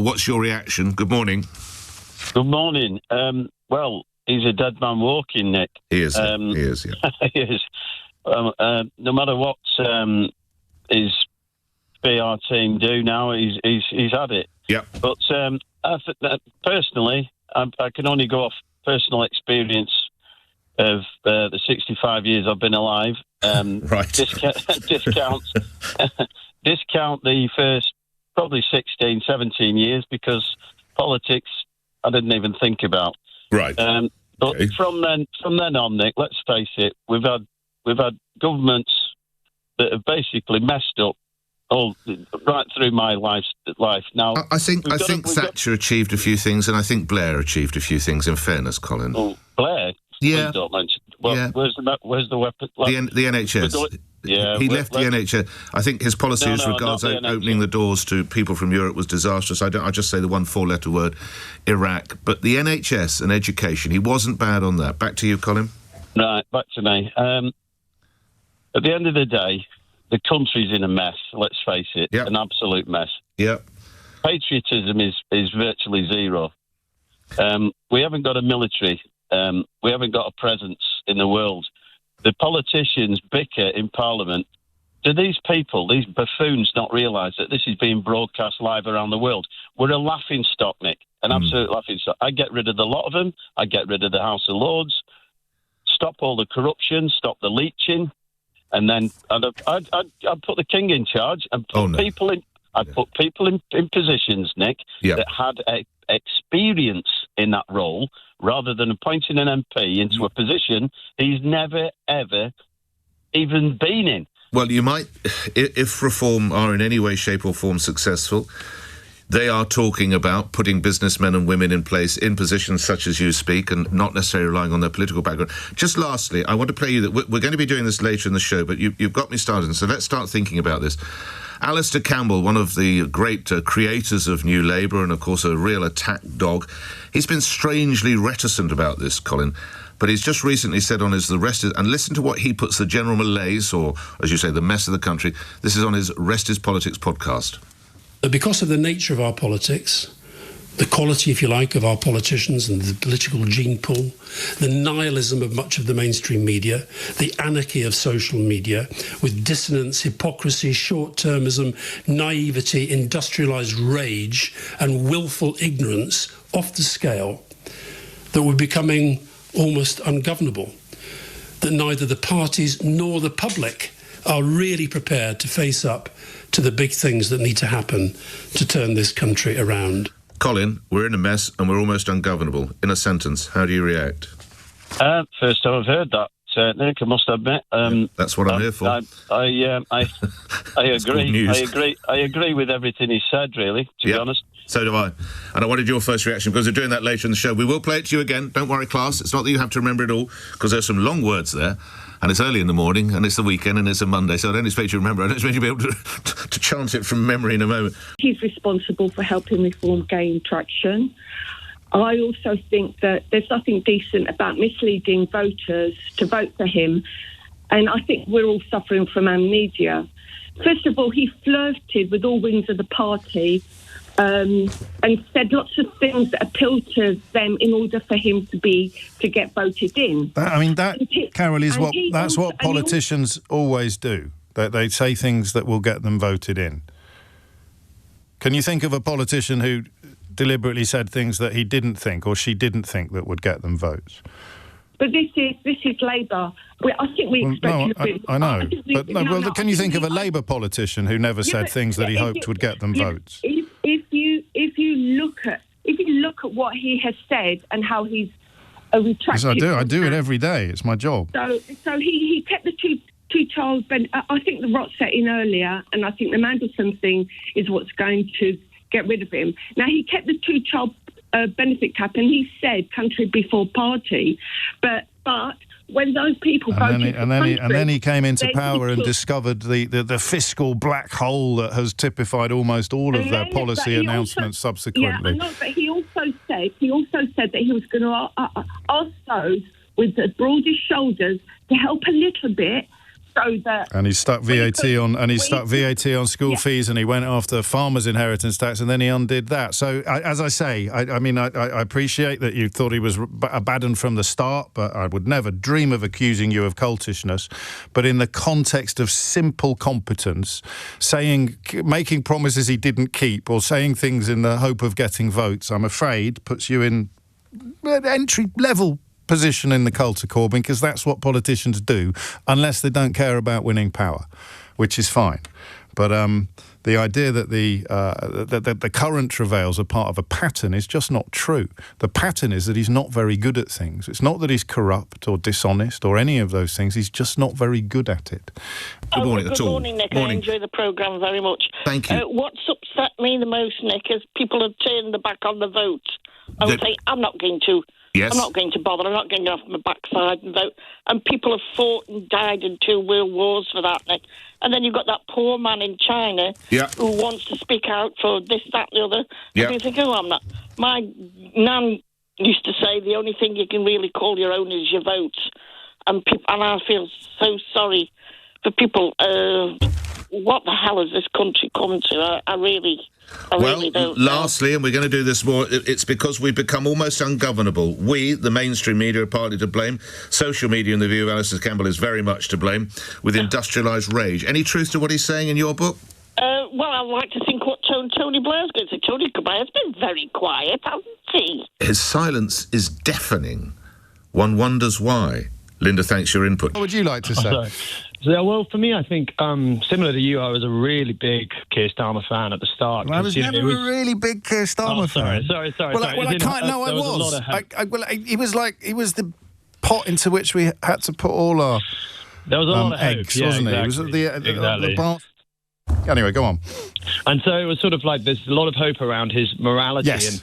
what's your reaction? Good morning. Good morning. Well, he's a dead man walking, Nick. He is. Yeah. He is. No matter what his PR team do now, he's had it. Yeah. But personally, I can only go off personal experience of the 65 years I've been alive. Right. Discount the first probably 16, 17 years, because politics I didn't even think about. Right. But okay. from then on, Nick, let's face it, we've had governments that have basically messed up all right through my life. Now, I think Thatcher achieved a few things, and I think Blair achieved a few things. In fairness, Colin. Oh, Blair. Yeah. Don't mention. Well, yeah. Where's the weapon? The NHS. He left the NHS. I think his policy as regards opening the doors to people from Europe was disastrous. I just say the one four-letter word, Iraq. But the NHS and education, he wasn't bad on that. Back to you, Colin. Right, back to me. At the end of the day, the country's in a mess, let's face it. Yep. An absolute mess. Yep. Patriotism is virtually zero. We haven't got a military. We haven't got a presence in the world. The politicians bicker in Parliament. Do these people, these buffoons, not realise that this is being broadcast live around the world? We're a laughing stock, Nick, an absolute laughing stock. I get rid of the lot of them. I get rid of the House of Lords. Stop all the corruption. Stop the leeching. And then I'd put the king in charge and put people in. I'd put people in positions, Nick, that had experience in that role, rather than appointing an MP into a position he's never, ever even been in. Well, you might, if Reform are in any way, shape or form successful, they are talking about putting businessmen and women in place in positions such as you speak, and not necessarily relying on their political background. Just lastly, I want to play you that we're going to be doing this later in the show, but you've got me started, so let's start thinking about this. Alistair Campbell, one of the great creators of New Labour and, of course, a real attack dog, he's been strangely reticent about this, Colin, but he's just recently said on his and listen to what he puts the general malaise, or, as you say, the mess of the country. This is on his Rest is Politics podcast. Because of the nature of our politics, the quality, if you like, of our politicians and the political gene pool, the nihilism of much of the mainstream media, the anarchy of social media, with dissonance, hypocrisy, short-termism, naivety, industrialised rage and willful ignorance off the scale, that we're becoming almost ungovernable, that neither the parties nor the public are really prepared to face up to the big things that need to happen to turn this country around. Colin, we're in a mess and we're almost ungovernable. In a sentence, how do you react? First time I've heard that, Nick, I must admit. That's what I'm here for. I agree. I agree with everything he said, really, to be honest. So do I. And I wanted your first reaction, because we're doing that later in the show. We will play it to you again. Don't worry, class. It's not that you have to remember it all, because there's some long words there. And it's early in the morning, and it's the weekend, and it's a Monday, so I don't expect you to remember. I don't expect you to be able to chant it from memory in a moment. He's responsible for helping Reform gain traction. I also think that there's nothing decent about misleading voters to vote for him, and I think we're all suffering from amnesia. First of all, he flirted with all wings of the party and said lots of things that appealed to them in order for him to get voted in. Carol, that's what politicians always do. They say things that will get them voted in. Can you think of a politician who deliberately said things that he didn't think or she didn't think that would get them votes? But this is Labour. I think we expect... I know. Can you think of a Labour politician who never said things that he hoped would get them votes? If you look at what he has said and how he's retracted... Yes, I do it every day. It's my job. So he kept the two-child... I think the rot set in earlier, and I think the Mandelson thing is what's going to get rid of him. Now, he kept the two-child benefit cap, and he said country before party, but when those people voted and then he came into power and discovered the fiscal black hole that has typified almost all of their policy announcements subsequently. Yeah, I know, but he also said that he was going to ask those with the broadest shoulders to help a little bit, so that... And he stuck VAT on school fees, and he went after farmers' inheritance tax, and then he undid that. So, as I say, I appreciate that you thought he was a bad un from the start, but I would never dream of accusing you of cultishness. But in the context of simple competence, making promises he didn't keep, or saying things in the hope of getting votes, I'm afraid puts you in an entry-level position in the cult of Corbyn, because that's what politicians do, unless they don't care about winning power, which is fine. But the idea that the current travails are part of a pattern is just not true. The pattern is that he's not very good at things. It's not that he's corrupt or dishonest or any of those things. He's just not very good at it. Good morning, Good morning, Nick. Morning. I enjoy the programme very much. Thank you. What's upset me the most, Nick, is people have turned their back on the vote. I would say, I'm not going to. Yes. I'm not going to bother. I'm not going to go off my backside and vote. And people have fought and died in 2 world wars for that, Nick. And then you've got that poor man in China who wants to speak out for this, that, and the other. And you think, I'm not. My nan used to say the only thing you can really call your own is your vote. And I feel so sorry for people. What the hell has this country come to? I really don't know. Lastly, and we're going to do this more, it's because we've become almost ungovernable. We, the mainstream media, are partly to blame. Social media, in the view of Alistair Campbell, is very much to blame, with industrialised rage. Any truth to what he's saying in your book? Well, I'd like to think what Tony Blair's going to say. Tony Blair's been very quiet, hasn't he? His silence is deafening. One wonders why. Linda, thanks for your input. What would you like to say? Well, for me, I think, similar to you, I was a really big Keir Starmer fan at the start. Well, I was never a really big Keir Starmer fan. Sorry. Well, I can't. No, I was. He was the pot into which we had to put all our there was a lot of eggs, hope. wasn't exactly. it? It was Exactly. Anyway, go on. And so it was sort of like there's a lot of hope around his morality. Yes. And,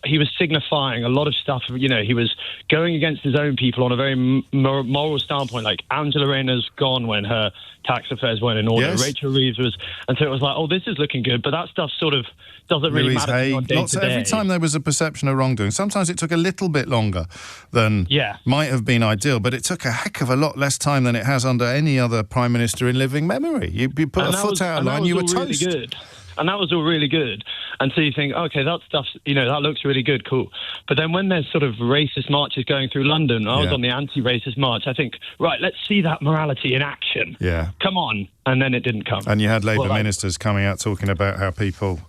he was signifying a lot of stuff. He was going against his own people on a very moral standpoint. Like Angela Rayner's gone when her tax affairs weren't in order. Yes. Rachel Reeves was. And so it was like, this is looking good. But that stuff sort of doesn't really matter on day to day. Every time there was a perception of wrongdoing, sometimes it took a little bit longer than might have been ideal, but it took a heck of a lot less time than it has under any other Prime Minister in living memory. You put a foot out of line, you were toast. Really good. And that was all really good. And so you think, okay, that stuff, that looks really good, cool. But then when there's sort of racist marches going through London, I was on the anti-racist march, I think, right, let's see that morality in action. Yeah. Come on. And then it didn't come. And you had Labour ministers coming out talking about how people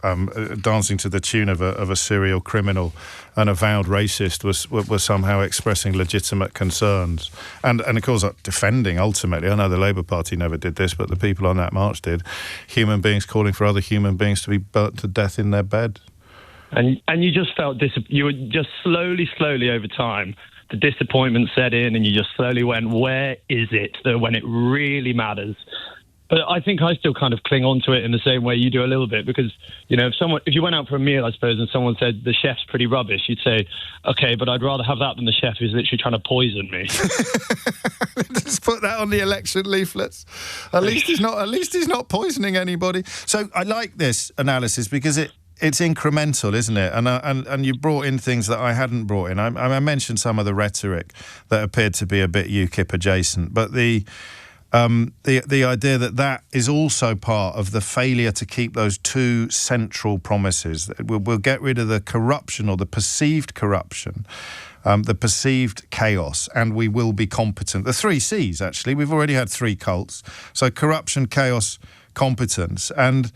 dancing to the tune of a serial criminal, an avowed racist, was somehow expressing legitimate concerns. And of course, defending, ultimately, I know the Labour Party never did this, but the people on that march did, human beings calling for other human beings to be burnt to death in their bed. And you just felt you were just slowly over time, the disappointment set in, and you just slowly went, where is it when it really matters? But I think I still kind of cling on to it in the same way you do a little bit, because, if you went out for a meal, I suppose, and someone said the chef's pretty rubbish, you'd say, okay, but I'd rather have that than the chef who's literally trying to poison me. Just put that on the election leaflets. At least he's not poisoning anybody. So I like this analysis because it's incremental, isn't it? And you brought in things that I hadn't brought in. I mentioned some of the rhetoric that appeared to be a bit UKIP adjacent, but the idea that is also part of the failure to keep those 2 central promises. We'll get rid of the corruption or the perceived corruption, the perceived chaos, and we will be competent. The 3 C's, actually. We've already had 3 cults. So corruption, chaos, competence. And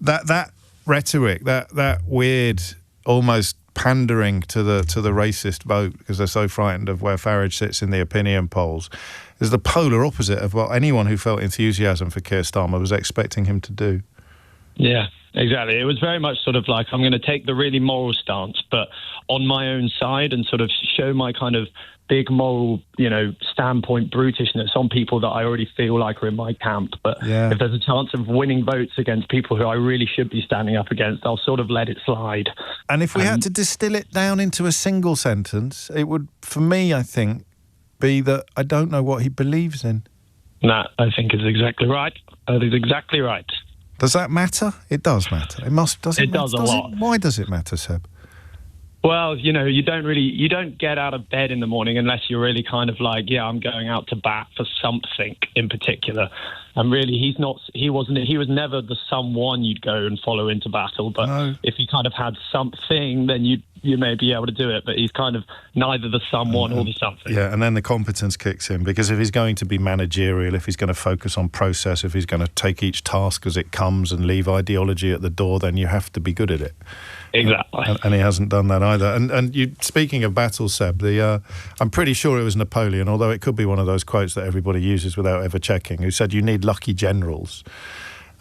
that rhetoric, that weird, almost pandering to the racist vote because they're so frightened of where Farage sits in the opinion polls, is the polar opposite of what anyone who felt enthusiasm for Keir Starmer was expecting him to do. Yeah, exactly. It was very much sort of like, I'm going to take the really moral stance, but on my own side, and sort of show my kind of big moral, standpoint brutishness on people that I already feel like are in my camp. But if there's a chance of winning votes against people who I really should be standing up against, I'll sort of let it slide. And if we had to distill it down into a single sentence, it would, for me, I think, be that I don't know what he believes in. That, I think, is exactly right. That is exactly right. Does that matter? It does matter. It must. Does it? It does a lot. Why does it matter, Seb? Well, you don't get out of bed in the morning unless you're really kind of like, I'm going out to bat for something in particular. And really, he was never the someone you'd go and follow into battle. But no. If he kind of had something, then you may be able to do it. But he's kind of neither the someone or the something. Yeah, and then the competence kicks in, because if he's going to be managerial, if he's going to focus on process, if he's going to take each task as it comes and leave ideology at the door, then you have to be good at it. Exactly. And he hasn't done that either. And you, speaking of battles, Seb, I'm pretty sure it was Napoleon, although it could be one of those quotes that everybody uses without ever checking, who said you need lucky generals.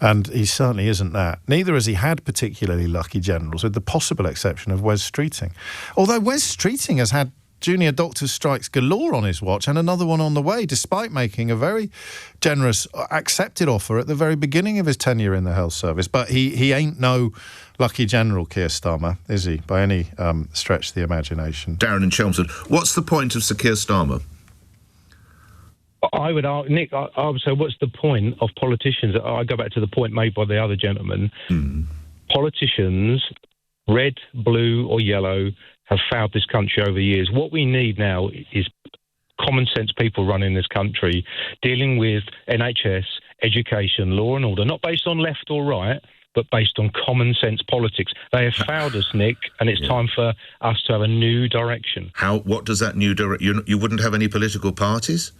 And he certainly isn't that. Neither has he had particularly lucky generals, with the possible exception of Wes Streeting. Although Wes Streeting has had junior doctor's strikes galore on his watch, and another one on the way, despite making a very generous accepted offer at the very beginning of his tenure in the health service. But he ain't no lucky general, Keir Starmer, is he, by any stretch of the imagination? Darren in Chelmsford, what's the point of Sir Keir Starmer? I would argue, Nick, I would say, what's the point of politicians? I go back to the point made by the other gentleman. Politicians, red, blue or yellow, have failed this country over the years. What we need now is common sense people running this country, dealing with NHS, education, law and order, not based on left or right, but based on common sense politics. They have failed us, Nick, and it's time for us to have a new direction. What does that new direction... You wouldn't have any political parties?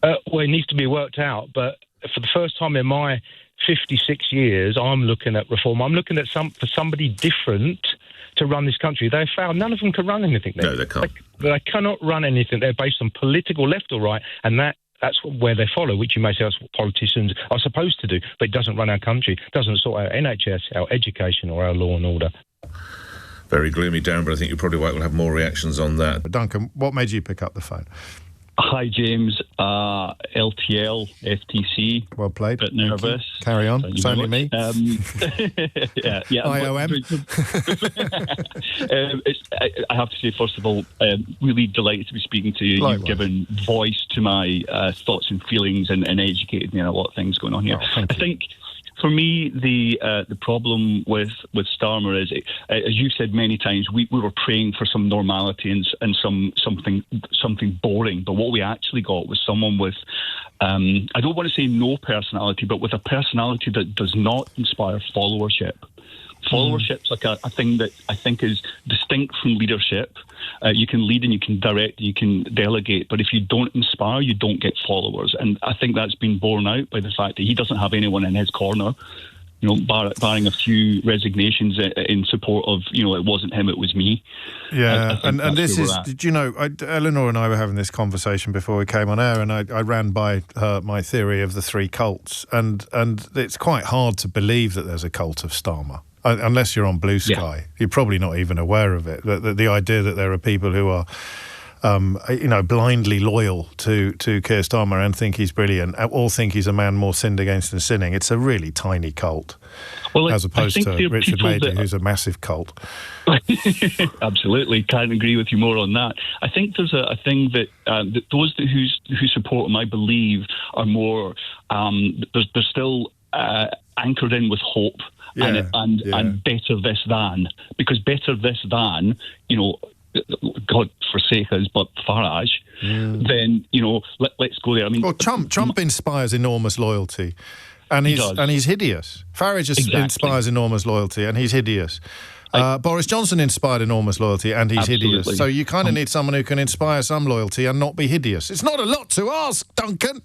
Well, it needs to be worked out, but for the first time in my 56 years, I'm looking at reform. I'm looking at for somebody different to run this country. They've found none of them can run anything. No, they can't. They cannot run anything. They're based on political left or right, and that's where they follow, which you may say that's what politicians are supposed to do, but it doesn't run our country. It doesn't sort out NHS, our education, or our law and order. Very gloomy, Darren, but I think you probably will have more reactions on that. Duncan, what made you pick up the phone? Hi, James. LTL, FTC. Well played. Bit nervous. Carry on. It's only me. Yeah. IOM. I have to say, first of all, really delighted to be speaking to you. Likewise. You've given voice to my thoughts and feelings and educated me on a lot of things going on here. I think, for me, the problem with Starmer is, as you've said many times, we were praying for some normality and something boring. But what we actually got was someone with, I don't want to say no personality, but with a personality that does not inspire followership. Followership's like a thing that I think is distinct from leadership. You can lead and you can direct, you can delegate, but if you don't inspire, you don't get followers. And I think that's been borne out by the fact that he doesn't have anyone in his corner, barring a few resignations in support of, it wasn't him, it was me. Yeah, and this is, did you know, Eleanor and I were having this conversation before we came on air, and I ran by her my theory of the three cults, and it's quite hard to believe that there's a cult of Starmer. Unless you're on Blue Sky, You're probably not even aware of it. The idea that there are people who are, blindly loyal to Keir Starmer and think he's brilliant, or think he's a man more sinned against than sinning. It's a really tiny cult, as opposed to Richard Madeley, who's a massive cult. Absolutely, can't agree with you more on that. I think there's a thing that those who support him, I believe, are more. They're still anchored in with hope. And better this than, because better this than, God forsake us, but Farage, then, let's go there. I mean, well, Trump inspires enormous loyalty, and he's hideous. Farage inspires enormous loyalty, and he's hideous. Boris Johnson inspired enormous loyalty, and he's hideous. So you kind of need someone who can inspire some loyalty and not be hideous. It's not a lot to ask, Duncan.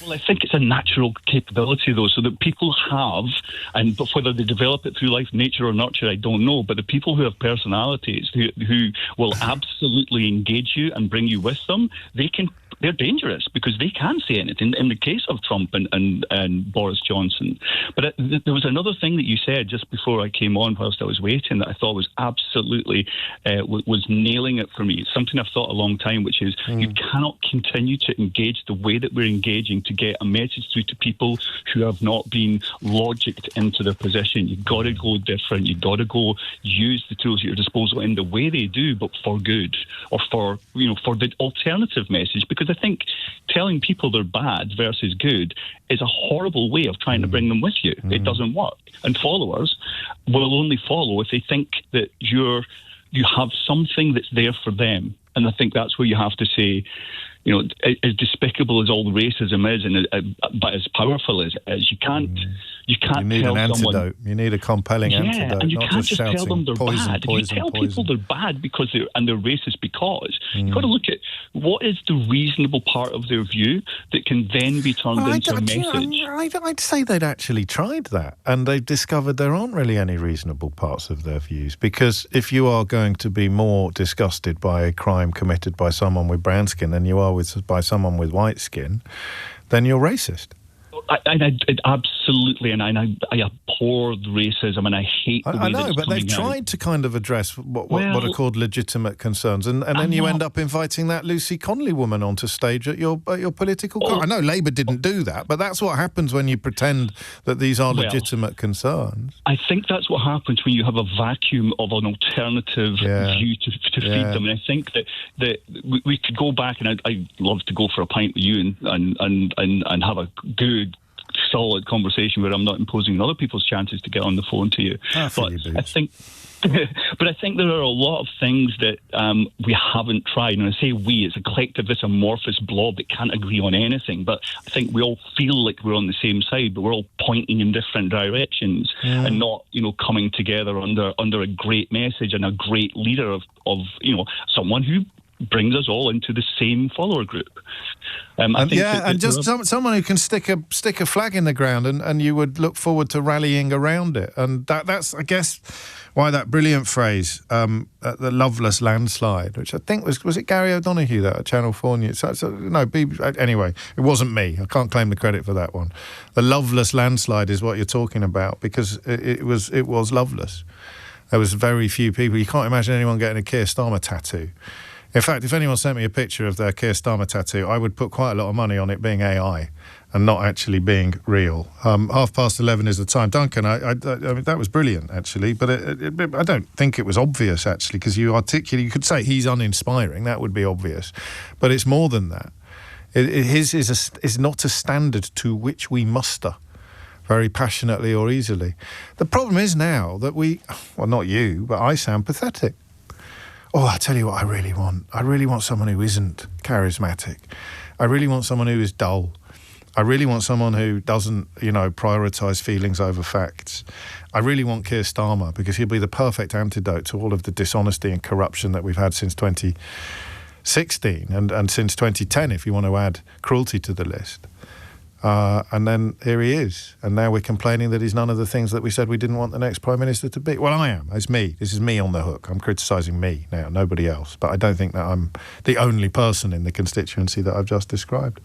Well, I think it's a natural capability, though, so that people have, and whether they develop it through life, nature or nurture, I don't know, but the people who have personalities, who will absolutely engage you and bring you with them, they're dangerous because they can say anything in the case of Trump and Boris Johnson. But there was another thing that you said just before I came on whilst I was waiting that I thought was absolutely was nailing it for me. It's something I've thought a long time, which is you cannot continue to engage the way that we're engaging to get a message through to people who have not been logicked into their position. You've got to go different. You've got to go use the tools at your disposal in the way they do, but for good, or for the alternative message. Because I think telling people they're bad versus good is a horrible way of trying to bring them with you. It doesn't work. And followers will only follow if they think that you're you have something that's there for them. And I think that's where you have to say, as despicable as all the racism is, but as powerful as you can't need tell an someone. Antidote. You need a compelling antidote. And you not can't just tell shouting, them they're poison, bad. poison, If you tell poison. people they're bad because they're racist because, you've got to look at what is the reasonable part of their view that can then be turned into a message. I'd say they'd actually tried that, and they've discovered there aren't really any reasonable parts of their views, because if you are going to be more disgusted by a crime committed by someone with brown skin than you are by someone with white skin, then you're racist. I absolutely, and I abhor racism, and I hate the way I know, that it's but they've coming out. tried to kind of address what are called legitimate concerns, and then you end up inviting that Lucy Connolly woman onto stage at your political. I know Labour didn't do that, but that's what happens when you pretend that these are legitimate concerns. I think that's what happens when you have a vacuum of an alternative view to feed them. And I think that we could go back, and I'd love to go for a pint with you and have a good, solid conversation where I'm not imposing on other people's chances to get on the phone to you. But I think there are a lot of things that we haven't tried. And I say we, it's a collective, this amorphous blob that can't agree on anything. But I think we all feel like we're on the same side, but we're all pointing in different directions and not, coming together under a great message and a great leader of someone who brings us all into the same follower group. I think just someone who can stick a flag in the ground, and you would look forward to rallying around it. And that's, I guess, why that brilliant phrase, the loveless landslide, which I think was it Gary O'Donoghue that at Channel 4 News? Anyway, it wasn't me. I can't claim the credit for that one. The loveless landslide is what you're talking about, because it was loveless. There was very few people. You can't imagine anyone getting a Keir Starmer tattoo. In fact, if anyone sent me a picture of their Keir Starmer tattoo, I would put quite a lot of money on it being AI and not actually being real. 11:30 is the time. Duncan, I mean, that was brilliant, actually, but I don't think it was obvious, actually, because you could say he's uninspiring, that would be obvious, but it's more than that. His is not a standard to which we muster very passionately or easily. The problem is now that not you, but I sound pathetic. Oh, I tell you what I really want. I really want someone who isn't charismatic. I really want someone who is dull. I really want someone who doesn't, prioritise feelings over facts. I really want Keir Starmer, because he'll be the perfect antidote to all of the dishonesty and corruption that we've had since 2016 and since 2010, if you want to add cruelty to the list. And then here he is. And now we're complaining that he's none of the things that we said we didn't want the next Prime Minister to be. Well, I am. It's me. This is me on the hook. I'm criticising me now, nobody else. But I don't think that I'm the only person in the constituency that I've just described.